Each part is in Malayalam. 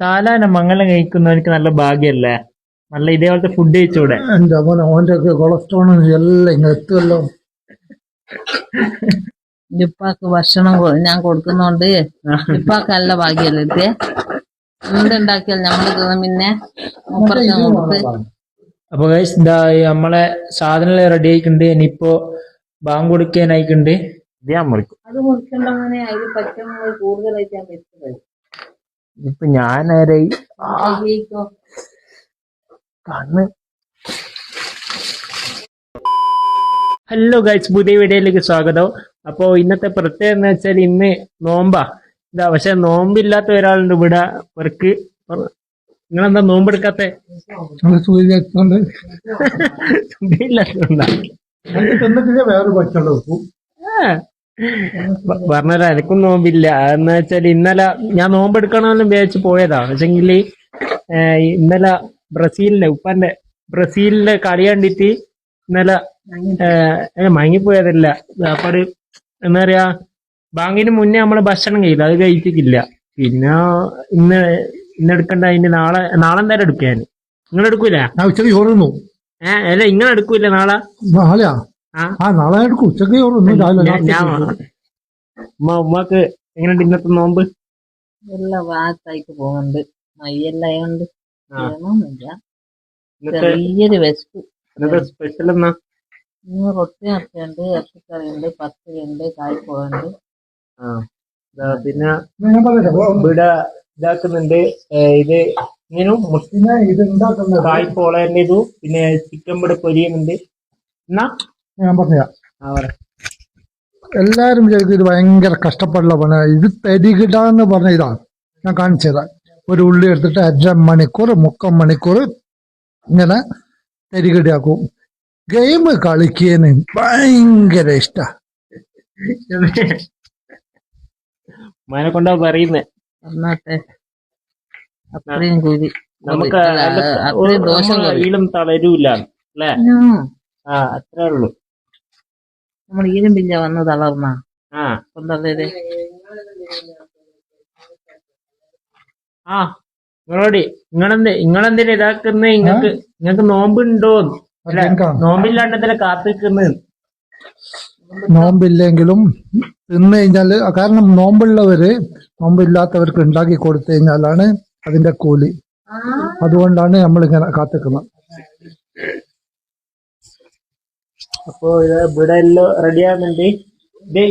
സാധാരണ മംഗലം കഴിക്കുന്നവർക്ക് നല്ല ഭാഗ്യല്ലേ? നല്ല ഇതേപോലത്തെ ഫുഡ് കഴിച്ചൂടെ? എന്റെ മോനെ ഓന്റെ കൊളസ്ട്രോളും എല്ലാം ഇങ്ങനെ എത്തുമല്ലോ. ഇപ്പാക്ക് ഭക്ഷണം ഞാൻ കൊടുക്കുന്നോണ്ട് ഇപ്പാക്ക് നല്ല ഭാഗ്യല്ലേ എന്തുണ്ടാക്കിയാൽ നമ്മള് തിന്നും. പിന്നെ മൂപ്പർക്ക് കൊടുത്ത്. അപ്പൊ ഗൈസ് ഇതാ നമ്മളെ സാധനം റെഡി ആയിട്ടുണ്ട്. ഇനിയിപ്പോ ബാങ്ക് കൊടുക്കാനായിട്ടുണ്ട്. ഇത് ഞാൻ മുറിക്കും. അത് മുറിക്കണ്ട മോനെ, അതിൽ പച്ചമുളക് കൂടുതലായിട്ട് ഞാൻ വെച്ചത്. ഇപ്പൊ ഞാനേരെ കണ്ണ്. ഹലോ ഗൈസ്, പുതിയ വീഡിയോയിലേക്ക് സ്വാഗതം. അപ്പൊ ഇന്നത്തെ പ്രത്യേകത എന്ന് വെച്ചാൽ ഇന്ന് നോമ്പാ. ഇതാ പക്ഷെ നോമ്പില്ലാത്ത ഒരാളുണ്ട് ഇവിടെ. അവർക്ക് നിങ്ങളെന്താ നോമ്പെടുക്കാത്ത? വേറെ പറ്റുള്ളൂ. പറഞ്ഞല്ലോ എനിക്കും നോമ്പില്ല. എന്ന് വെച്ചാൽ ഇന്നലെ ഞാൻ നോമ്പെടുക്കണമെന്ന് വിചാരിച്ച് പോയതാ. പക്ഷെങ്കില് ഇന്നലെ ഉപ്പാന്റെ ബ്രസീലിന്റെ കളി കണ്ടിട്ട് ഇന്നലെ മയങ്ങിപ്പോയതല്ല. അപ്പാട് എന്താ പറയാ, ബാങ്കിന് മുന്നേ നമ്മള് ഭക്ഷണം കഴിയില്ല, അത് കഴിച്ചിട്ടില്ല. പിന്നെ ഇന്നെടുക്കണ്ട. അതിന് നാളെ എന്തായാലും എടുക്കാൻ. നിങ്ങൾ എടുക്കൂല? ഉച്ചക്ക് ചോറുന്നു. അല്ല ഇങ്ങനെ എടുക്കൂല നാളെ? നാളെയാ? നാളെ എടുക്കും. ഉച്ചക്ക് ചോറുന്നു. ഉമ്മക്ക് എങ്ങനെയുണ്ട് ഇന്നത്തെ നോമ്പ്? എല്ലാം വാത്തായിട്ട് പോകുന്നുണ്ട്. മയ്യെല്ലായോണ്ട് ചെറിയൊരു വിശപ്പ്. സ്പെഷ്യൽ എന്നാ? ഇന്ന് റൊട്ടി നടത്തിയുണ്ട്, ഇറച്ചിക്കറിയുണ്ട്, പത്തിരിയുണ്ട്, കായ്പോളുണ്ട്. പിന്നെ ഇവിടെ ഇതാക്കുന്നുണ്ട്. ഇത് ഇങ്ങനും കായ്പോളേന്റെ ഇതു, പിന്നെ ചിക്കൻ ഇവിടെ പൊരിയുന്നുണ്ട്. എന്നാ ഞാൻ പറഞ്ഞ എല്ലാരും വിചാരിക്കും ഇത് ഭയങ്കര കഷ്ടപ്പാടുള്ള പണി. ഇത് തരികിടാന്ന് പറഞ്ഞ ഇതാണ് ഞാൻ കാണിച്ചത്. ഒരു ഉള്ളി എടുത്തിട്ട് 1.5 മണിക്കൂർ 3/4 മണിക്കൂർ ഇങ്ങനെ തരികിടാക്കും. ഗെയിം കളിക്കുന്നതിന് ഭയങ്കര ഇഷ്ട. മനെ കൊണ്ടാ പറയുന്നേ. എന്നാട്ടെ അത്രയും കൂലി നമുക്ക് അത്രയും ദോഷം ഈലും തളരൂല അല്ലേ? അത്രേ ഉള്ളു. നമ്മൾ ഈലും പില്ല വന്ന് തളർന്ന കൊണ്ടല്ലേ. നിങ്ങളെന്തിനാ ഇതാക്കുന്നത്? നിങ്ങൾക്ക് നോമ്പുണ്ടോ? നോമ്പില്ലാണ്ടല്ലേ കാത്തിക്കുന്നത്? നോമ്പില്ലെങ്കിലും തിന്നു കഴിഞ്ഞാല്, കാരണം നോമ്പില്ലാത്തവർക്ക് ഉണ്ടാക്കി കൊടുത്തു കഴിഞ്ഞാലാണ് അതിന്റെ കൂലി. അതുകൊണ്ടാണ് നമ്മളിങ്ങനെ കാത്തിക്കുന്നത്. അപ്പൊ ഇവിടെ എല്ലാം റെഡി ആകുന്നുണ്ട്.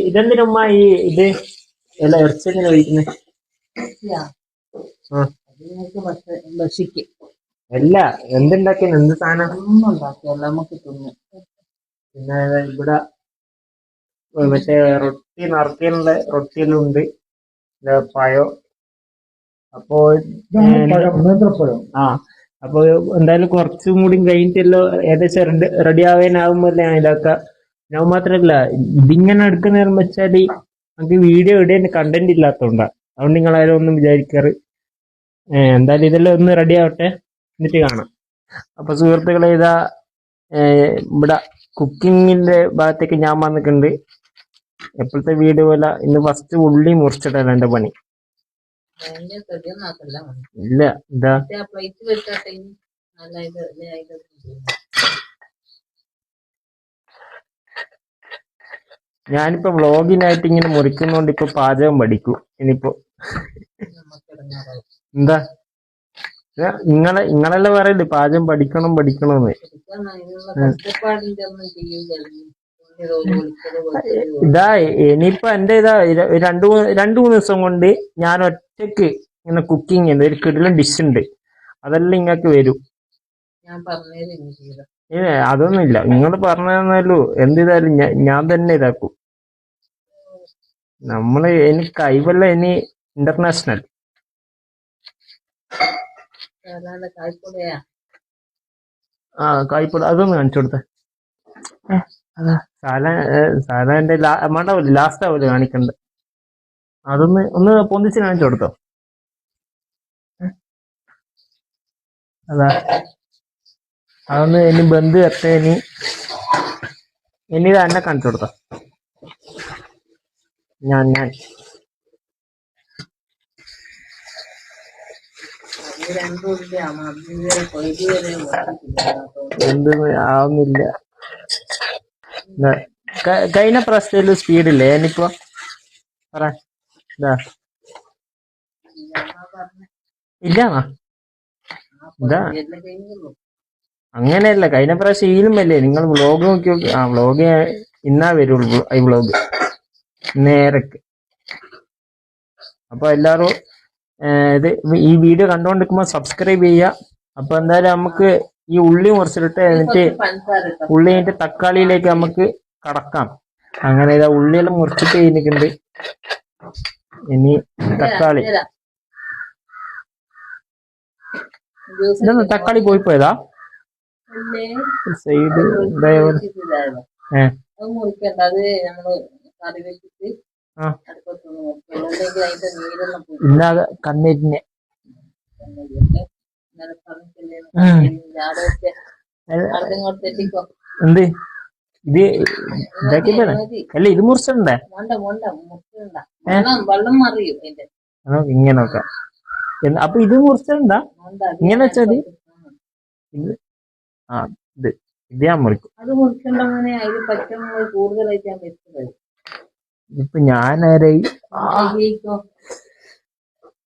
ഇതെന്തിനുമ്മ ഇത് എല്ലാം ഇറച്ചി എങ്ങനെ കഴിക്കുന്നത്? അല്ല, എന്തുണ്ടാക്കിയ എന്ത് സാധനം ഒന്നും ഉണ്ടാക്കിയല്ല, നമുക്ക് തിന്നു. പിന്നെ ഇവിടെ മറ്റേ റൊട്ടി നിറയ്ക്കാനുള്ള റൊട്ടിയെല്ലാം ഉണ്ട്. പഴം. അപ്പോ അപ്പൊ എന്തായാലും കുറച്ചും കൂടി കഴിഞ്ഞിട്ടല്ലോ ഏകദേശം റെഡി ആവാനാവുമ്പോ ഞാൻ ഇതാക്കാം. ഞാൻ മാത്രല്ല ഇതിങ്ങനെ എടുക്കുന്ന വെച്ചാല് നമുക്ക് വീഡിയോ ഇടേണ്ട കണ്ടന്റ് ഇല്ലാത്തോണ്ടാ. അതുകൊണ്ട് നിങ്ങളാരും ഒന്നും വിചാരിക്കാറ്. എന്തായാലും ഇതെല്ലാം ഒന്ന് റെഡി ആവട്ടെ, എന്നിട്ട് കാണാം. അപ്പൊ സുഹൃത്തുക്കളെ, ഇതാ ഇവിടെ കുക്കിങ്ങിന്റെ ഭാഗത്തേക്ക് ഞാൻ വന്നിട്ടുണ്ട്. എപ്പോഴത്തെ വീഡിയോ പോലെ ഇന്ന് ഫസ്റ്റ് ഉള്ളി മുറിച്ചിട്ടല്ല എന്റെ പണി. ഇല്ല, ഇതാ ഞാനിപ്പോ വ്ളോഗിനായിട്ട് ഇങ്ങനെ മുറിക്കുന്നോണ്ട് ഇപ്പൊ പാചകം പഠിക്കും. ഇനിയിപ്പോ എന്താ നിങ്ങളെല്ലാം പറയല്ലേ പാചകം പഠിക്കണമെന്ന്. ഇതാ ഇനിയിപ്പോ എന്റെ രണ്ടു മൂന്ന് ദിവസം കൊണ്ട് ഞാൻ ഒറ്റക്ക് ഇങ്ങനെ കുക്കിംഗ് ചെയ്യുന്ന ഒരു കിടിലൻ ഡിഷ് ഉണ്ട്. അതെല്ലാം നിങ്ങൾക്ക് വരും. അതൊന്നുമില്ല, നിങ്ങൾ പറഞ്ഞല്ലോ. എന്തിതായാലും ഞാൻ തന്നെ ഇതാക്കും. എനിക്ക് കഴിവല്ല ഇനി ഇന്റർനാഷണൽ. കായ്പൊട അതൊന്ന് കാണിച്ചു കൊടുത്തേ. സാധാരണ ലാസ്റ്റ് ആവൂല കാണിക്കണ്ട. ഒന്ന് പൊന്തിച്ച് കാണിച്ചു കൊടുത്തോ. അതൊന്ന് ഇനി ബന്ധു എത്ത ഇനി ഇത് എന്നെ കാണിച്ചു കൊടുത്തോ. ഞാൻ ഇത് രണ്ടും ഉള്ളിയാണ് അതിന് പകുതി വരെ എന്ത് ആവുന്നില്ല. കഴിഞ്ഞ പ്രാവശ്യത്തില് സ്പീഡില്ലേ എനിപ്പോ പറ ഇതാ ഇല്ലാന്നാ ഇതാ കഴിഞ്ഞുള്ളൂ. അങ്ങനെയല്ല, കഴിഞ്ഞ പ്രാവശ്യം ഈലുമല്ലേ നിങ്ങൾ വ്ളോഗ് നോക്കി നോക്കി. ആ വ്ളോഗ് ഇന്നാ വരുള്ളൂ, ഈ വ്ളോഗ് നേരക്ക്. അപ്പൊ എല്ലാരും ഇത് ഈ വീഡിയോ കണ്ടുകൊണ്ടിരിക്കുമ്പോ സബ്സ്ക്രൈബ് ചെയ്യുക. അപ്പൊ എന്തായാലും നമുക്ക് ഈ ഉള്ളി മുറിച്ചിട്ട് എന്നിട്ട് പഞ്ചസാര ഇട്ടോ. ഉള്ളി കഴിഞ്ഞിട്ട് തക്കാളിയിലേക്ക് നമുക്ക് കടക്കാം. അങ്ങനെ ഇതാ ഉള്ളിയെല്ലാം മുറിച്ചിട്ട് കഴിഞ്ഞിട്ടുണ്ട്. ഇനി തക്കാളി ഇതൊന്ന് തക്കാളി പോയതാ അല്ലേ? സൈഡ് ഇതായിരുന്നു. ഏഹ് അത് മുറിക്കണ്ട, അത് നമ്മള് കറി വെച്ചിട്ട് ആ അടുപ്പത്തൊന്ന് മുറിക്കണം. അല്ലെങ്കിൽ അതിന്റെ നീരെല്ലാം പോയി. ഇന്നാകെ കണ്ണിരിഞ്ഞ് ഇന്നലെ പറഞ്ഞിട്ടില്ലേ ആടൊക്കെ അടുത്തിങ്ങോട്ട് തെറ്റിക്കോ. എന്ത് ഇത് ഇതാക്കിയതാണ്. മതി. അല്ല ഇത് മുറിച്ചിട്ടുണ്ടേ. മോണ്ട മുറിക്കണ്ട. വെള്ളം മറിയും അതിന്റെ. നമുക്ക് ഇങ്ങനെ നോക്കാം. അപ്പൊ ഇത് മുറിച്ചിട്ടുണ്ടാ മോണ്ട ഇങ്ങനെ വെച്ചാല് ഇത് ആ ഇത് ഇത് ഞാൻ മുറിക്കും. അത് മുറിക്കണ്ട മോനെ. അതിൽ പച്ചമുളക് കൂടുതലായിട്ട് ഞാൻ വെച്ചത്. ഇപ്പൊ ഞാനേരെ ഉപയോഗിക്കോ.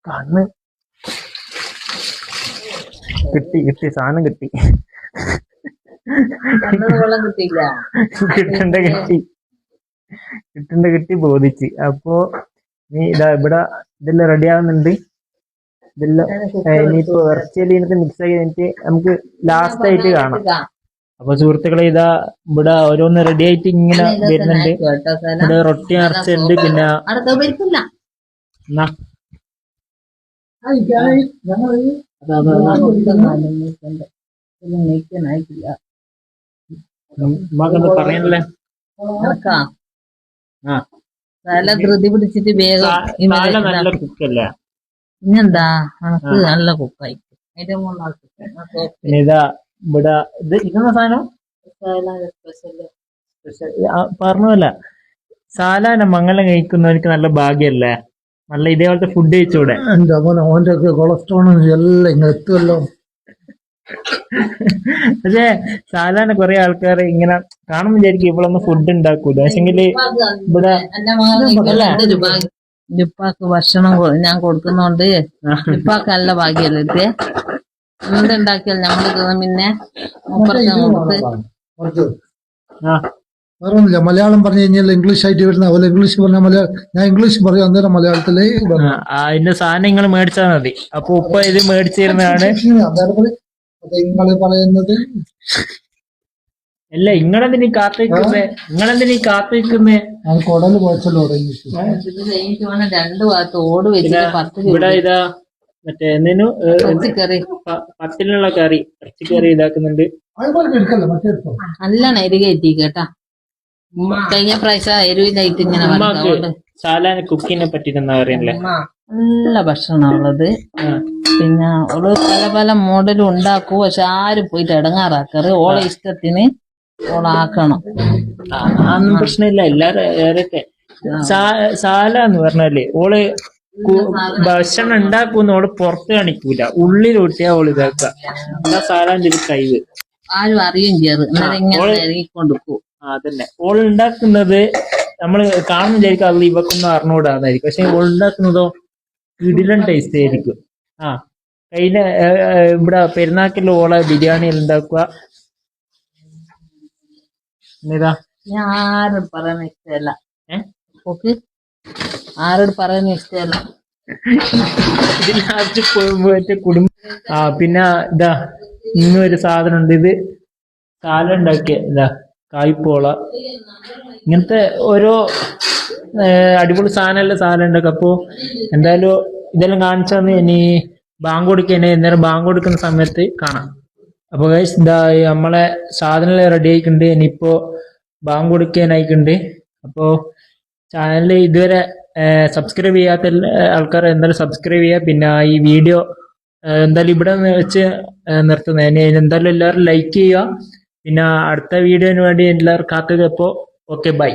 കണ്ണ് കിട്ടി സാധനം കിട്ടി. കണ്ണത് വെള്ളം കിട്ടിയില്ല. കിട്ടി ബോധിച്ച്. അപ്പൊ നീ ഇതാ ഇവിടെ ഇതെല്ലാം റെഡി ആവുന്നുണ്ട്. ഇതെല്ലാം ഇനിയിപ്പോ ഇറച്ചിಯಲ್ಲಿ മിക്സ് ആക്കി കഴിഞ്ഞിട്ട് നമുക്ക് ലാസ്റ്റ് ആയിട്ട് കാണാം. അപ്പൊ സുഹൃത്തുക്കളെ ഇതാ ഇവിടെ ഓരോന്ന് റെഡി ആയിട്ട് ഇങ്ങനെ വരുന്നുണ്ട്. ഇവിടെ റൊട്ടി നിറച്ചുണ്ട്. പിന്നെ അടുത്ത പരിപ്പില്ല. എന്നാ ഉമ്മാക്കെന്താ പറയണല്ലേ? ആ നല്ല ധൃതി പിടിച്ചിട്ട് വേഗം സാല നല്ല കുക്കല്ലേ? പിന്നെന്താ അനക്ക് നല്ല കുക്കായി. അതിന്റെ മുകളിൽ പിന്നെ ഇതാ ഇവിടെ ഇത് ഇതെന്ന സാധനം പറഞ്ഞല്ല. സാലാന മംഗലം കഴിക്കുന്നവർക്ക് നല്ല ഭാഗ്യല്ലേ? നല്ല ഇതേപോലത്തെ ഫുഡ് കഴിച്ചൂടെ? എന്റെ മോനെ ഓന്റെ ഒക്കെ കൊളസ്ട്രോളും എല്ലാം ഇങ്ങനെ എത്തുമല്ലോ. പക്ഷേ സാധാരണ കുറെ ആൾക്കാർ ഇങ്ങനെ കാണുമ്പോൾ വിചാരിക്കും ഇവളൊന്നും ഫുഡ് ഉണ്ടാക്കൂല. പക്ഷെങ്കില് ഇവിടെ ഉപ്പാക്ക് ഭക്ഷണം ഞാൻ കൊടുക്കുന്നോണ്ട് ഉപ്പാക്ക് നല്ല ഭാഗ്യല്ലേ ഇത്. എന്തുണ്ടാക്കിയാൽ നമ്മള് പിന്നെ കുറച്ച് ആ വേറൊന്നുമില്ല. മലയാളം പറഞ്ഞു കഴിഞ്ഞാൽ ഇംഗ്ലീഷ് ആയിട്ട് വരുന്ന അതുപോലെ ഇംഗ്ലീഷ് പറഞ്ഞാൽ ഞാൻ ഇംഗ്ലീഷ് പറയും, അന്നേരം മലയാളത്തിലേ അതിന്റെ സാധനം നിങ്ങൾ മേടിച്ചാൽ മതി. അപ്പൊ ഉപ്പ ഇത് മേടിച്ചു തരുന്നതാണ്. നിങ്ങള് പറയുന്നത് അല്ല ഇങ്ങളെന്തിനീ കാത്തിക്കുന്നേ? ഞാൻ കുടല് പോച്ചല്ലോ രണ്ടു ഭാഗത്ത് ഓട് വെച്ചിട്ട് 10 ഇവിടെ ഇതാ മറ്റേ എന്തിനു കറി പത്തിനുള്ള കറി ഇറച്ചിക്കറി ഇതാക്കുന്നുണ്ട്. എടുക്കല്ലോ മറ്റേ നല്ലോണം എരി കയറ്റി കേട്ടാ. കഴിഞ്ഞ പ്രാവശ്യം എരിവിലായിട്ട് ഇങ്ങനെ ഉമ്മാക്ക് സാലാന കുക്കിനെ പറ്റിട്ട് എന്താ പറയല്ലേ? നല്ല ഭക്ഷണമുള്ളത്. പിന്നെ ഓള് പല പല മോഡലും ഉണ്ടാക്കും. പക്ഷെ ആരും പോയിട്ട് ഇടങ്ങാറാക്കാറ്. ഓളെ ഇഷ്ടത്തിന് ഓളാക്കണം. അതൊന്നും പ്രശ്നമില്ല. എല്ലാരൊക്കെ സാല എന്ന് പറഞ്ഞാല് ഓള് ഭക്ഷണം ഉണ്ടാക്കുന്ന ഓള് പുറത്ത് കാണിക്കൂല. ഉള്ളിലൊട്ടിയാ ഓള് ഇതാക്കുക. എന്നാ സാലാന്റെ ഒരു കഴിവ് ആരും അറിയും ചെയ്യാറ്. ഇങ്ങനെ ഇറങ്ങിക്കൊണ്ടിരിക്കും. അതന്നെ ഓള് ഉണ്ടാക്കുന്നത് നമ്മള് കാണുന്ന വിചാരിക്കും അത് ഇവക്കൊന്നും അറിഞ്ഞുകൂടാന്നായിരിക്കും. പക്ഷെ ഓള് ഉണ്ടാക്കുന്നതോ കിടിലൻ ടേസ്റ്റ് ആയിരിക്കും. ആ കഴിഞ്ഞ ഇവിടെ പെരുന്നാക്കിൽ ഓളെ ബിരിയാണി ഉണ്ടാക്കുക. ഇതാ ഞാൻ ആരോട് പറയുന്ന ഇഷ്ടമല്ല. ഓക്ക് ആരോട് പറയുന്ന ഇഷ്ടമല്ല. ലാസ്റ്റ് പോയിട്ട് കുടുംബം. ആ പിന്നെ ഇതാ ഇന്നും ഒരു സാധനം ഉണ്ട്. ഇത് സാല ഉണ്ടാക്കിയ ഇതാ കായ്പോള. ഇങ്ങനത്തെ ഓരോ അടിപൊളി സാധനം ഉണ്ടാക്കും. അപ്പൊ എന്തായാലും ഇതെല്ലാം കാണിച്ചാന്ന് ഇനി ബാങ്ക് കൊടുക്കണേ. അന്നേരം ബാങ്ക് കൊടുക്കുന്ന സമയത്ത് കാണാം. അപ്പൊ ഗൈസ് ഇതാ നമ്മളെ സാധനം റെഡി ആയിട്ടുണ്ട്. ഇനിയിപ്പോ ബാങ്ക് കൊടുക്കാനായിട്ടുണ്ട്. അപ്പോ ചാനലിൽ ഇതുവരെ സബ്സ്ക്രൈബ് ചെയ്യാത്ത ആൾക്കാർ എന്തായാലും സബ്സ്ക്രൈബ് ചെയ്യുക. പിന്നെ ഈ വീഡിയോ എന്തായാലും ഇവിടെ വെച്ച് നിർത്തുന്നത്. എന്തായാലും എല്ലാവരും ലൈക്ക് ചെയ്യുക. പിന്നെ അടുത്ത വീഡിയോന് വേണ്ടി എല്ലാവരും കാത്തുക. അപ്പോൾ ഓക്കെ ബൈ.